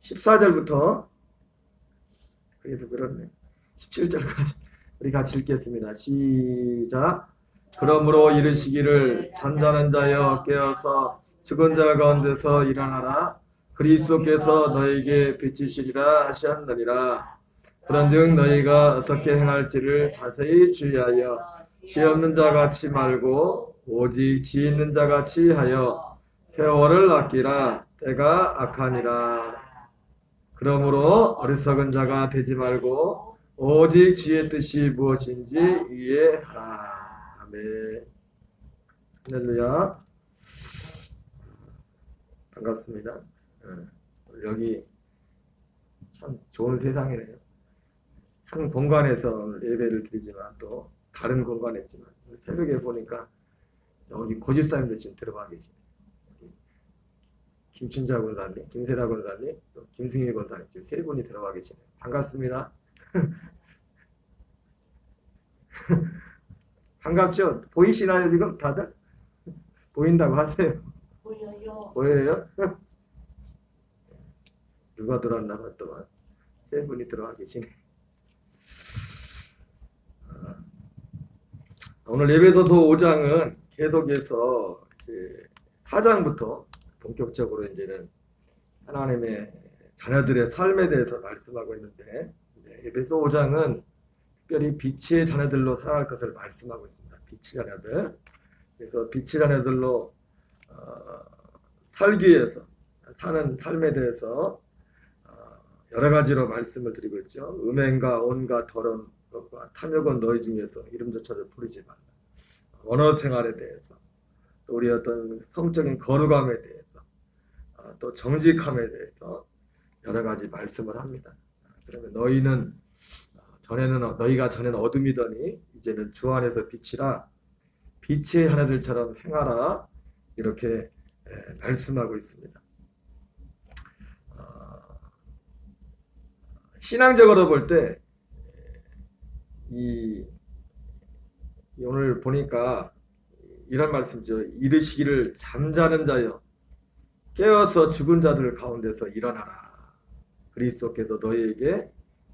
14절부터 그래도 그렇네. 17절까지 우리 같이 읽겠습니다. 시작. 그러므로 이르시기를 잠자는 자여 깨어서 죽은 자 가운데서 일어나라. 그리스도께서 너에게 비치시리라 하셨느니라. 그런즉 너희가 어떻게 행할지를 자세히 주의하여 지 없는 자 같이 말고 오직 지 있는 자 같이 하여 세월을 아끼라. 때가 악하니라. 그러므로 어리석은 자가 되지 말고 오직 주의 뜻이 무엇인지 이해하라. 아멘. 할렐루야. 반갑습니다. 여기 참 좋은 세상이네요. 한 공간에서 예배를 드리지만 또 다른 공간에 있지만 새벽에 보니까 여기 고집사님들 지금 들어가 계시네요. 김춘자 권사님, 김세라 권사님, 또 김승일 권사님 지금 세 분이 들어가 계시네요. 반갑습니다. 반갑죠? 보이시나요 지금 다들? 보인다고 하세요. 보여요. 보여요? 누가 들어왔나 봤더만 세 분이 들어가 계시네. 오늘 에베소서 5장은 계속해서 이제 4장부터 본격적으로 이제는 하나님의 자녀들의 삶에 대해서 말씀하고 있는데, 에베소 5장은 특별히 빛의 자녀들로 살아갈 것을 말씀하고 있습니다. 빛의 자녀들. 그래서 빛의 자녀들로 살기 위해서 사는 삶에 대해서 여러 가지로 말씀을 드리고 있죠. 음행과 온갖 더러운 것과 탐욕은 너희 중에서 이름조차도 부르지 말라. 언어 생활에 대해서, 또 우리 어떤 성적인 거룩함에 대해서, 또 정직함에 대해서 여러 가지 말씀을 합니다. 그러면 너희가 전에는 어둠이더니 이제는 주 안에서 빛이라. 빛의 하나들처럼 행하라. 이렇게 말씀하고 있습니다. 신앙적으로 볼 때 오늘 보니까 이런 말씀이죠. 이르시기를 잠자는 자여 깨어서 죽은 자들 가운데서 일어나라. 그리스도께서 너희에게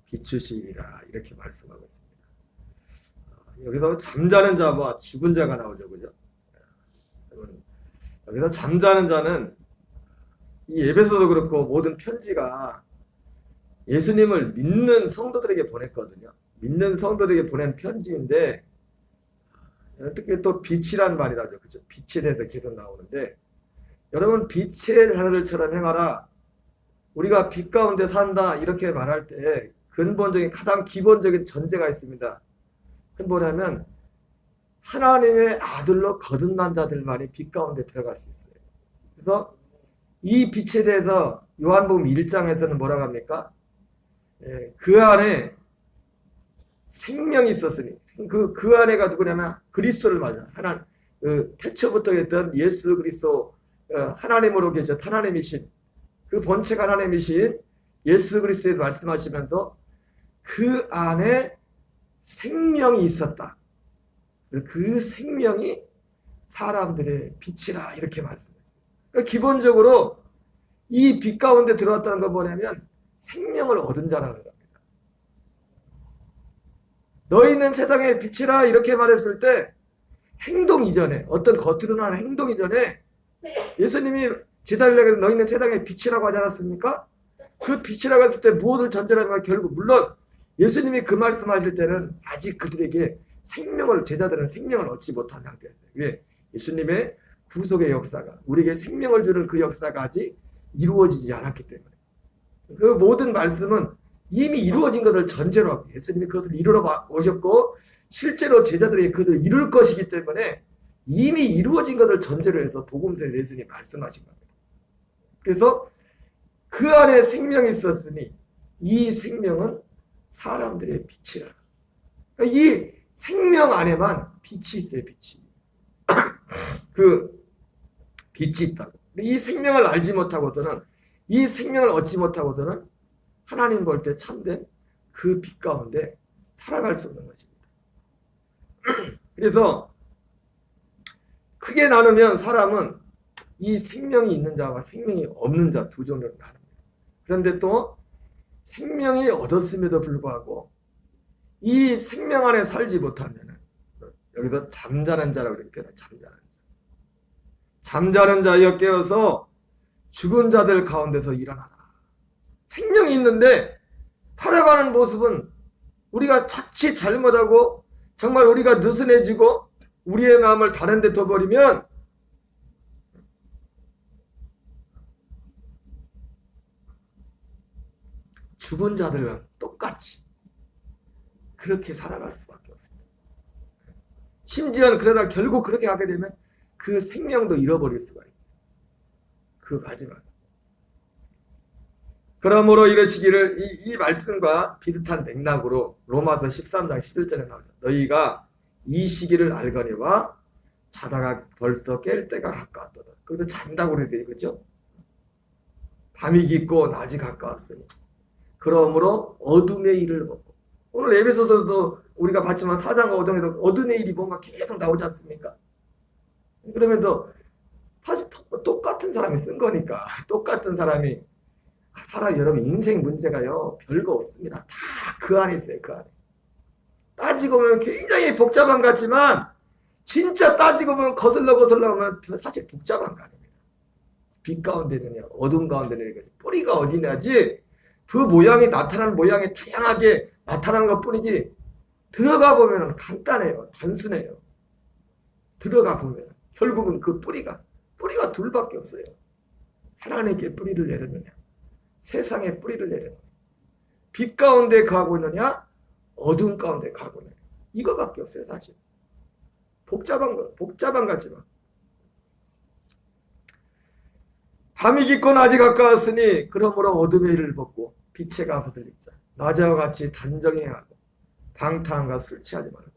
비추시리라. 이렇게 말씀하고 있습니다. 여기서 잠자는 자와 죽은 자가 나오죠. 그죠? 여기서 잠자는 자는 이 에베소도 그렇고 모든 편지가 예수님을 믿는 성도들에게 보냈거든요. 믿는 성도들에게 보낸 편지인데, 특히 또 빛이란 말이라죠. 그죠? 빛에 대해서 계속 나오는데, 여러분 빛의 자녀들처럼 행하라. 우리가 빛 가운데 산다 이렇게 말할 때 근본적인 가장 기본적인 전제가 있습니다. 그건 뭐냐면 하나님의 아들로 거듭난 자들만이 빛 가운데 들어갈 수 있어요. 그래서 이 빛에 대해서 요한복음 1장에서는 뭐라고 합니까? 그 안에 생명이 있었으니 그 안에가 누구냐면 그리스도를 말해요. 태초부터 했던 예수 그리스도, 하나님으로 계셨 하나님이신 그 본체가 하나님이신 예수 그리스도에서 말씀하시면서 그 안에 생명이 있었다. 그 생명이 사람들의 빛이라 이렇게 말씀했어요. 그러니까 기본적으로 이 빛 가운데 들어왔다는 건 뭐냐면 생명을 얻은 자라는 겁니다. 너희는 세상의 빛이라 이렇게 말했을 때 행동 이전에, 어떤 겉으로 나는 행동 이전에 예수님이 제자들에게서 너희는 세상의 빛이라고 하지 않았습니까? 그 빛이라고 했을 때 무엇을 전제로 하면 결국 물론 예수님이 그 말씀하실 때는 아직 그들에게 제자들은 생명을 얻지 못한 상태였어요. 왜? 예수님의 구속의 역사가, 우리에게 생명을 주는 그 역사가 아직 이루어지지 않았기 때문에. 그 모든 말씀은 이미 이루어진 것을 전제로 하고 예수님이 그것을 이루러 오셨고 실제로 제자들에게 그것을 이룰 것이기 때문에 이미 이루어진 것을 전제로 해서 복음서에 예수님이 말씀하신 겁니다. 그래서 그 안에 생명이 있었으니 이 생명은 사람들의 빛이라. 그러니까 이 생명 안에만 빛이 있어요. 빛이. 그 빛이 있다고. 이 생명을 알지 못하고서는, 이 생명을 얻지 못하고서는 하나님 볼 때 참된 그 빛 가운데 살아갈 수 없는 것입니다. 그래서 크게 나누면 사람은 이 생명이 있는 자와 생명이 없는 자 두 종류로 나눕니다. 그런데 또 생명이 얻었음에도 불구하고 이 생명 안에 살지 못하면 여기서 잠자는 자라고 이렇게 표현해요. 잠자는 자. 잠자는 자여 깨어서 죽은 자들 가운데서 일어나라. 생명이 있는데 살아가는 모습은 우리가 자칫 잘못하고 정말 우리가 느슨해지고 우리의 마음을 다른 데 둬버리면 죽은 자들과 똑같이 그렇게 살아갈 수밖에 없습니다. 심지어는 그러다 결국 그렇게 하게 되면 그 생명도 잃어버릴 수가 있어요. 그 마지막. 그러므로 이러시기를 이 말씀과 비슷한 맥락으로 로마서 13장 11절에 나오죠. 너희가 이 시기를 알거니와 자다가 벌써 깰 때가 가까웠도다. 거기서 잔다고 그래야 그죠? 밤이 깊고 낮이 가까웠으니 그러므로 어둠의 일을 벗고 오늘 에베소서도 우리가 봤지만 4장 5장에서 어둠의 일이 뭔가 계속 나오지 않습니까? 그러면 또 사실 똑같은 사람이 쓴 거니까 똑같은 사람이 여러분 인생 문제가요 별거 없습니다. 다 그 안에 있어요. 그 안에 따지고 보면 굉장히 복잡한 것 같지만 진짜 따지고 보면 거슬러 보면 사실 복잡한 거 아닙니다. 빛 가운데 있느냐 어둠 가운데 있느냐 뿌리가 어디냐지 그 모양이 나타나는 모양이 다양하게 나타나는 것 뿐이지 들어가 보면 간단해요. 단순해요. 들어가 보면 결국은 그 뿌리가 둘밖에 없어요. 하나님께 뿌리를 내리느냐 세상에 뿌리를 내리느냐 빛 가운데 가고 있느냐 어둠 가운데 가고 있느냐 이거밖에 없어요. 사실 복잡한 것 같지만 밤이 깊고 낮이 가까웠으니 그러므로 어둠의 일을 벗고 빛의 갑옷을 입자. 낮에와 같이 단정해하고 방탕함과 술 취하지 말고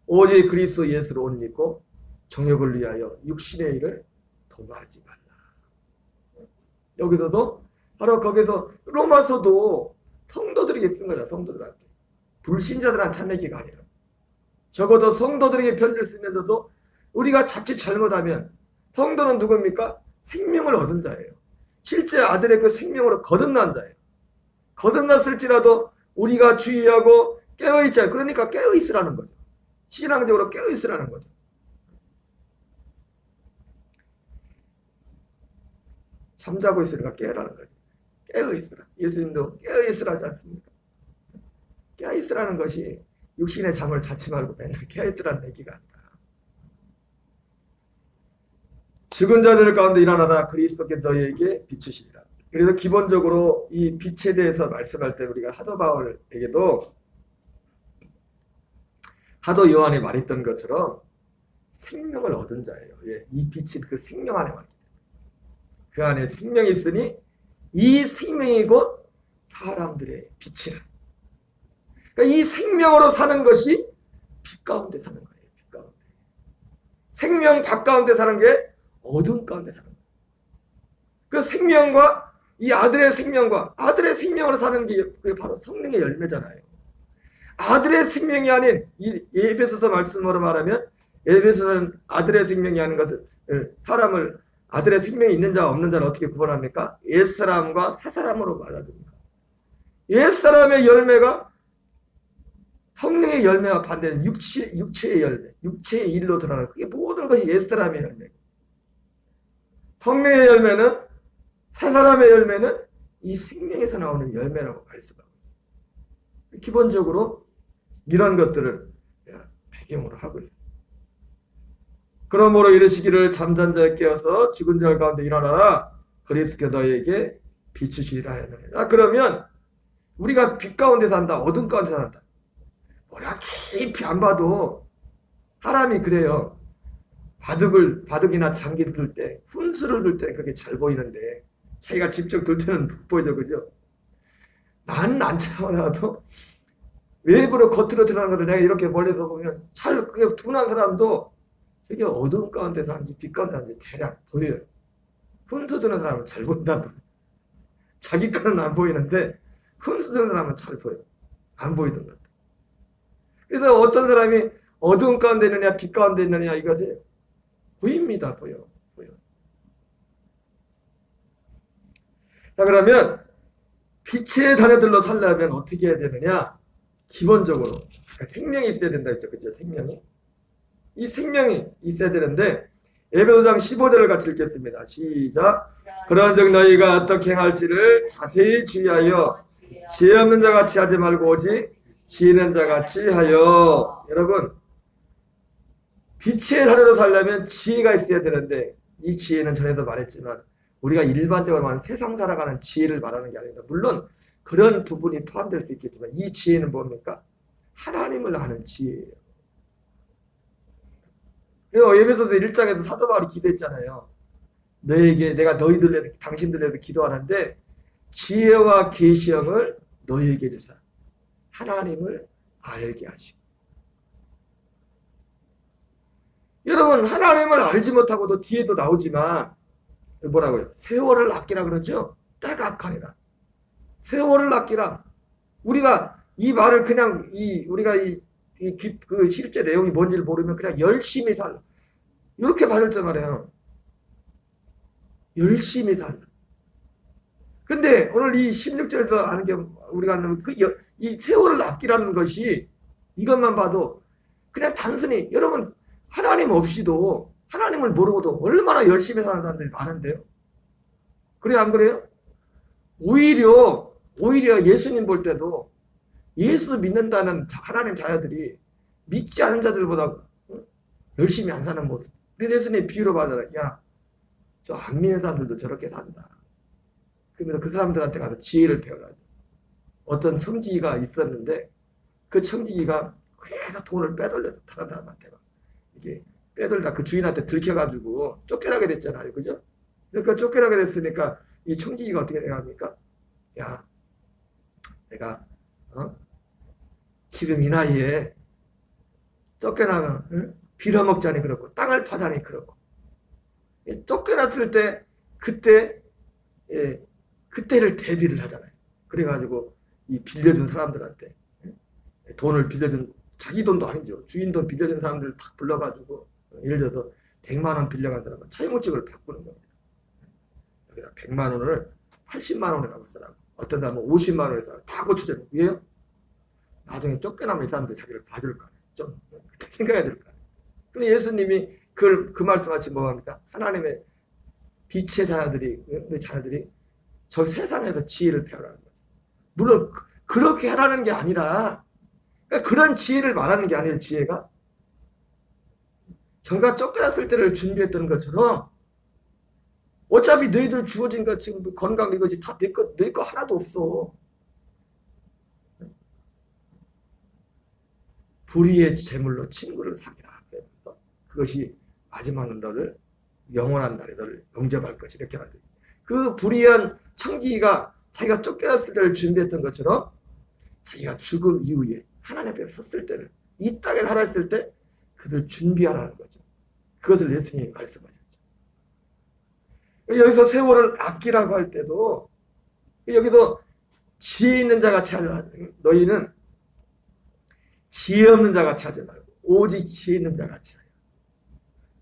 오직 그리스도 예수로 옷 입고 정욕을 위하여 육신의 일을 도모하지 말라. 여기서도 바로 거기서 로마서도 성도들에게 쓴 거죠. 성도들한테. 불신자들한테 한 얘기가 아니라 적어도 성도들에게 편지를 쓰면서도 우리가 자칫 잘못하면 성도는 누굽니까? 생명을 얻은 자예요. 실제 아들의 그 생명으로 거듭난 자예요. 거듭났을지라도 우리가 주의하고 깨어있자. 그러니까 깨어있으라는 거죠. 신앙적으로 깨어있으라는 거죠. 잠자고 있으니까 깨어라는 거죠. 깨어있으라. 예수님도 깨어있으라 하지 않습니까? 깨어있으라는 것이 육신의 잠을 자지 말고 맨날 깨어있으라는 얘기가 아니라 죽은 자들 가운데 일어나라 그리스도께 너희에게 비추시리라. 그래서 기본적으로 이 빛에 대해서 말씀할 때 우리가 사도 바울에게도 사도 요한이 말했던 것처럼 생명을 얻은 자예요. 예, 이 빛이 그 생명 안에 말이에요. 그 안에 생명이 있으니 이 생명이 곧 사람들의 빛이라. 그러니까 이 생명으로 사는 것이 빛 가운데 사는 거예요. 빛 가운데. 생명 밖 가운데 사는 게 어둠 가운데 사는 거예요. 그 생명과 이 아들의 생명으로 사는 게 바로 성령의 열매잖아요. 아들의 생명이 아닌 이 에베소서 말씀으로 말하면 에베소서는 아들의 생명이 아닌 것을 사람을 아들의 생명이 있는 자와 없는 자를 어떻게 구분합니까? 옛사람과 새사람으로 말해줍니다. 옛사람의 열매가 성령의 열매와 반대는 육체의 열매, 육체의 일로 드러나는 그게 모든 것이 옛사람의 열매고 성령의 열매는 새사람의 열매는 이 생명에서 나오는 열매라고 말씀하고 있습니다. 기본적으로 이런 것들을 배경으로 하고 있습니다. 그러므로 이르시기를 잠잔 자에 깨어서 죽은 자 가운데 일어나라 그리스도께 너희에게 비추시리라 하였느니라. 그러면 우리가 빛 가운데 산다 어둠 가운데 산다 우리가 깊이 안 봐도 사람이 그래요. 바둑이나 장기를 들 때 훈수를 들 때 그렇게 잘 보이는데 자기가 직접 들 때는 못 보이죠. 그죠? 나는 안 참아도 외부로 겉으로 드러나는 것을 내가 이렇게 멀리서 보면 잘 그게 둔한 사람도 되게 어두운 가운데 사는지 빛 가운데 사는지 대략 보여요. 훈수 드는 사람은 잘 보인다. 자기 거는 안 보이는데 훈수 드는 사람은 잘 보여요. 안 보이던 것 같아요. 그래서 어떤 사람이 어두운 가운데 있느냐 빛 가운데 있느냐 이것이 보입니다. 보여. 자 그러면 빛의 자녀들로 살려면 어떻게 해야 되느냐? 기본적으로 그러니까 생명이 있어야 된다 했죠. 그죠? 생명이. 이 생명이 있어야 되는데 에베소서 15절을 같이 읽겠습니다. 시작. 그런즉 너희가 어떻게 행할지를 자세히 주의하여 지혜 없는 자같이 하지 말고 오직 지혜 있는 자같이 하여. 여러분, 빛의 자녀로 살려면 지혜가 있어야 되는데 이 지혜는 전에도 말했지만 우리가 일반적으로 말하는 세상 살아가는 지혜를 말하는 게 아닙니다. 물론 그런 부분이 포함될 수 있겠지만 이 지혜는 뭡니까? 하나님을 아는 지혜예요. 그래서 에베소서 1장에서 사도 바울이 기도했잖아요. 너에게 내가 너희들 당신들에게 기도하는데 지혜와 계시형을 너희에게 주사 하나님을 알게 하시고. 여러분, 하나님을 알지 못하고도 뒤에도 나오지만 뭐라고요? 세월을 아끼라 그러죠? 때가 악하니라. 세월을 아끼라. 우리가 이 말을 그냥 우리가 그 실제 내용이 뭔지를 모르면 그냥 열심히 살라. 이렇게 받을 때 말이에요. 열심히 살라. 근데 오늘 이 16절에서 하는 게 우리가 하는 이 세월을 아끼라는 것이 이것만 봐도 그냥 단순히 여러분 하나님 없이도 하나님을 모르고도 얼마나 열심히 사는 사람들이 많은데요. 그래요, 안 그래요? 오히려 예수님 볼 때도 예수 믿는다는 하나님 자녀들이 믿지 않은 자들보다 열심히 안 사는 모습. 그래서 예수님 비유로 받아라. 야, 저 안 믿는 사람들도 저렇게 산다. 그러면서 그 사람들한테 가서 지혜를 배우라. 어떤 청지기가 있었는데 그 청지기가 계속 돈을 빼돌려서 다른 사람한테 이게 빼돌다 그 주인한테 들켜가지고 쫓겨나게 됐잖아요. 그죠? 그러니까 쫓겨나게 됐으니까 이 청지기가 어떻게 생각합니까? 야, 내가 지금 이 나이에 쫓겨나면 빌어먹자니 그렇고 땅을 파자니 그렇고 쫓겨났을 때 그때를 대비를 하잖아요. 그래가지고 이 빌려준 사람들한테 돈을 빌려준 자기 돈도 아니죠. 주인 돈 빌려준 사람들 딱 불러가지고 예를 들어서 100만 원 빌려간 사람은 차용증을 바꾸는 겁니다. 여기다 100만 원을 80만 원이라고 쓰라고. 어떤 사람은 50만 원에서 다 고쳐줘요. 왜요? 나중에 쫓겨나면 이 사람들 자기를 봐줄 거 아니에요. 좀 생각해야 될 거 아니에요. 근데 예수님이 그 말씀하신 뭐합니까? 하나님의 빛의 자녀들이 저 세상에서 지혜를 배우라는 거죠. 물론 그렇게 하라는 게 아니라 그러니까 그런 지혜를 말하는 게 아니라 지혜가 저가 쫓겨났을 때를 준비했던 것처럼 어차피 너희들 주어진 것 지금 건강 이것이 다 너희 거 하나도 없어. 불의의 재물로 친구를 사귀라. 그래서 그것이 마지막 너를 영원한 날에 너를 영접할 것이 이렇게 말했어요. 그 불의한 청지기가 자기가 쫓겨났을 때를 준비했던 것처럼 자기가 죽음 이후에 하나님 앞에 섰을 때를 이 땅에 살았을 때 그것을 준비하라는 거죠. 그것을 예수님이 말씀하셨죠. 여기서 세월을 아끼라고 할 때도 여기서 지혜 있는 자같이 하라. 너희는 지혜 없는 자같이 하지 말고 오직 지혜 있는 자같이 하라.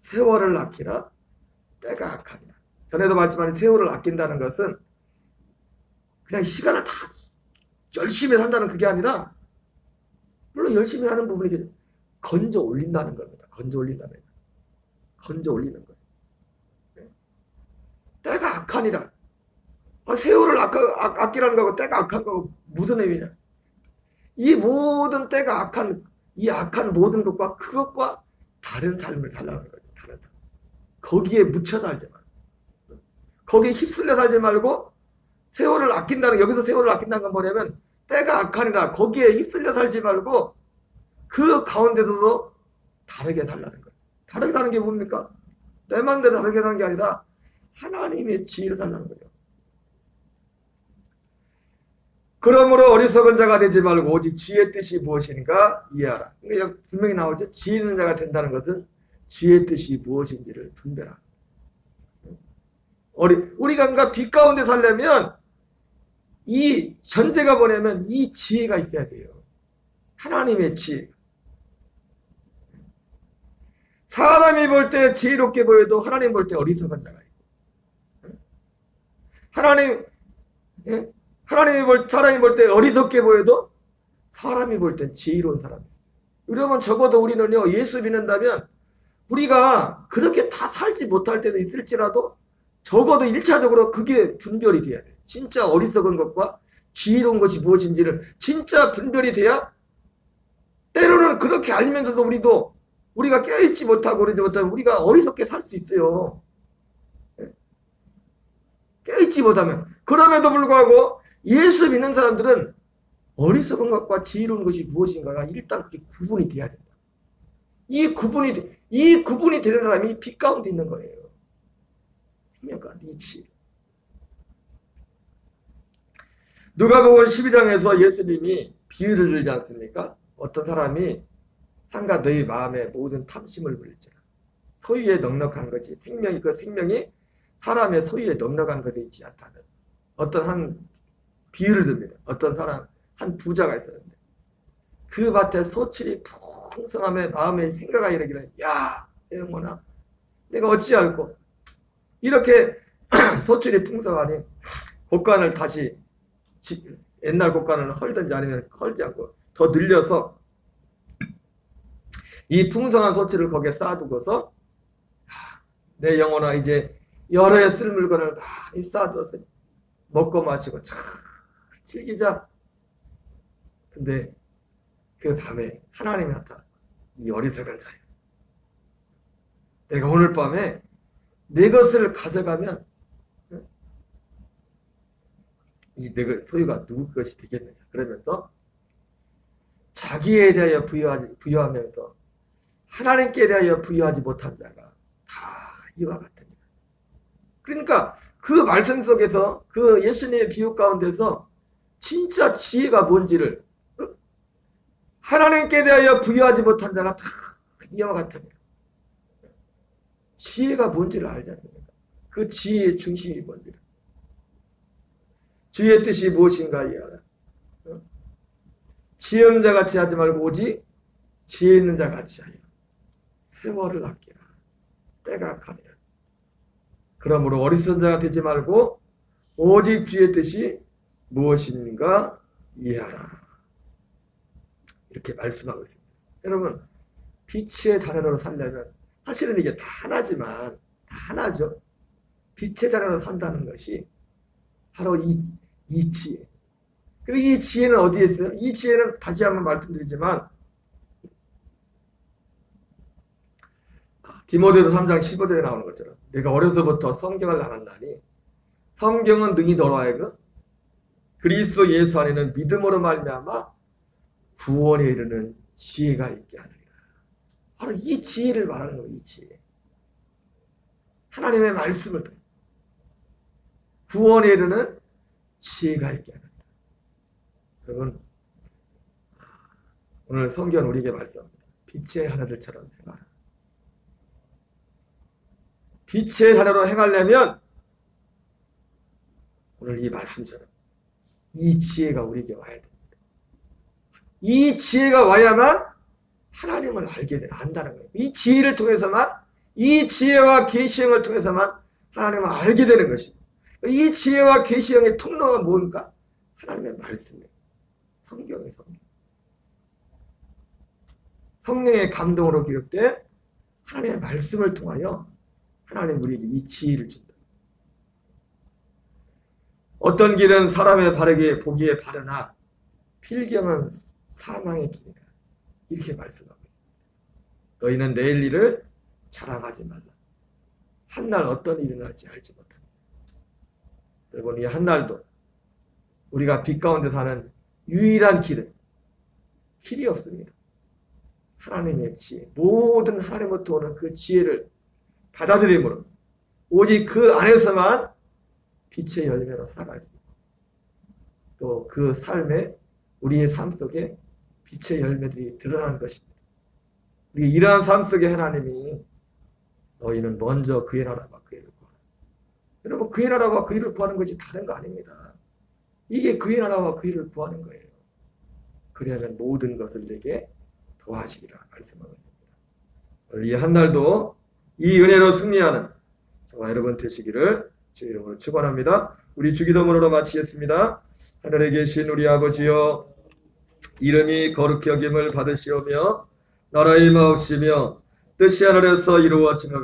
세월을 아끼라. 때가 악하니라. 전에도 말했지만 세월을 아낀다는 것은 그냥 시간을 다 열심히 산다는 그게 아니라 물론 열심히 하는 부분이 건져 올린다는 겁니다. 건져 올린다는 거예요. 건져 올리는 거예요. 네. 때가 악하니라. 세월을 아끼라는 거하고 때가 악한 거하고 무슨 의미냐. 이 모든 때가 악한 이 악한 모든 것과 그것과 다른 삶을 살라는 거예요. 다른 삶. 거기에 묻혀 살지 말고 거기에 휩쓸려 살지 말고 세월을 아낀다는 여기서 세월을 아낀다는 건 뭐냐면 때가 악하니라. 거기에 휩쓸려 살지 말고 그 가운데서도 다르게 살라는 거예요. 다르게 사는 게 뭡니까? 내 마음대로 다르게 사는 게 아니라 하나님의 지혜로 살라는 거예요. 그러므로 어리석은 자가 되지 말고 오직 지혜의 뜻이 무엇인가 이해하라. 그러니까 분명히 나오죠. 지혜 있는 자가 된다는 것은 지혜의 뜻이 무엇인지를 분별하라. 우리가 그러니까 빛 가운데 살려면 이 전제가 뭐냐면 이 지혜가 있어야 돼요. 하나님의 지혜. 사람이 볼 때 지혜롭게 보여도 하나님 볼 때 어리석은 자가 있고 하나님 사람이 볼 때 어리석게 보여도 사람이 볼 땐 지혜로운 사람이 있어요. 그러면 적어도 우리는요, 예수 믿는다면 우리가 그렇게 다 살지 못할 때도 있을지라도 적어도 1차적으로 그게 분별이 돼야 돼요. 진짜 어리석은 것과 지혜로운 것이 무엇인지를 진짜 분별이 돼야, 때로는 그렇게 알면서도 우리가 깨어있지 못하고 그러지 못하면 우리가 어리석게 살 수 있어요. 깨어있지 못하면. 그럼에도 불구하고 예수 믿는 사람들은 어리석은 것과 지혜로운 것이 무엇인가가 일단 그렇게 구분이 돼야 된다. 이 구분이 되는 사람이 빛 가운데 있는 거예요. 생명 가운데 이 지혜. 누가복음 12장에서 예수님이 비유를 들지 않습니까? 어떤 사람이 상가 너희 마음에 모든 탐심을 부릴지라. 소유에 넉넉한 것이 그 생명이 사람의 소유에 넉넉한 것에 있지 않다는 어떤 한 비유를 듭니다. 어떤 사람 한 부자가 있었는데 그 밭에 소출이 풍성함에 마음에 생각이 이르기를, 야 영혼아 내가 어찌 알고 이렇게 소출이 풍성하니 곡간을 다시 옛날 곡간을 헐든지 아니면 헐지 않고 더 늘려서 이 풍성한 소출을 거기에 쌓아두고서, 내 영혼아 이제 여러 해 쓸 물건을 많이 쌓아두었으니 먹고 마시고 잘 즐기자. 근데 그 밤에 하나님이 나타나서, 이 어리석은 자야, 내가 오늘 밤에 내 것을 가져가면 이 내 소유가 누구 것이 되겠느냐. 그러면서 자기에 대하여 부여하면서 하나님께 대하여 부여하지 못한 자가 다 이와 같으니라. 그러니까 그 말씀 속에서, 그 예수님의 비유 가운데서 진짜 지혜가 뭔지를, 하나님께 대하여 부여하지 못한 자가 다 이와 같으니라. 지혜가 뭔지를 알지 않습니까? 그 지혜의 중심이 뭔지를. 주의 뜻이 무엇인가 이해하라. 지혜 없는 자 같이 하지 말고 오직 지혜 있는 자 같이 하여 세월을 아끼라. 때가 가니라. 그러므로 어리석은 자가 되지 말고 오직 주의 뜻이 무엇인가 이해하라. 이렇게 말씀하고 있습니다. 여러분, 빛의 자녀로 살려면, 사실은 이게 다 하나지만, 다 하나죠. 빛의 자녀로 산다는 것이 바로 이 지혜. 그리고 이 지혜는 어디에 있어요? 이 지혜는 다시 한번 말씀드리지만, 디모데도 3장 15절에 나오는 것처럼, 내가 어려서부터 성경을 나눴나니 성경은 능히 너로 하여금 그리스도 예수 안에는 믿음으로 말미암아 구원에 이르는 지혜가 있게 하느니라. 바로 이 지혜를 말하는 거예요. 이 지혜. 하나님의 말씀을 통해 구원에 이르는 지혜가 있게 하느니라. 여러분, 오늘 성경은 우리에게 말씀합니다. 빛의 하나들처럼 행하라. 빛의 자녀로 행하려면 오늘 이 말씀처럼 이 지혜가 우리에게 와야 됩니다. 이 지혜가 와야만 하나님을 안다는 거예요. 이 지혜를 통해서만, 이 지혜와 계시형을 통해서만 하나님을 알게 되는 것입니다. 이 지혜와 계시형의 통로가 뭔가? 하나님의 말씀이에요. 성경의 성경. 성령의 감동으로 기록된 하나님의 말씀을 통하여 하나님 우리에게 이 지혜를 준다. 어떤 길은 사람의 바르게 보기에 바르나 필경은 사망의 길이라. 이렇게 말씀하고 있습니다. 너희는 내일 일을 자랑하지 말라. 한날 어떤 일이 날지 알지 못한다. 여러분, 이 한날도 우리가 빛 가운데 사는 유일한 길이 없습니다. 하나님의 지혜, 모든 하나님으로부터 오는 그 지혜를 받아들임으로 오직 그 안에서만 빛의 열매로 살아갈 수 있고, 또 그 삶에, 우리의 삶 속에 빛의 열매들이 드러나는 것입니다. 우리 이러한 삶 속에 하나님이 너희는 먼저 그의 나라와 그의 일을 구하라. 여러분, 그의 나라와 그의 일을 구하는 것이 다른 거 아닙니다. 이게 그의 나라와 그의 일을 구하는 거예요. 그리하면 모든 것을 내게 더하시리라 말씀하고 있습니다. 오늘 이 한날도 이 은혜로 승리하는 저와 여러분 되시기를 주의 이름으로 축원합니다. 우리 주기도문으로 마치겠습니다. 하늘에 계신 우리 아버지여, 이름이 거룩히 여김을 받으시오며 나라의 마옵시며 뜻이 하늘에서 이루어지며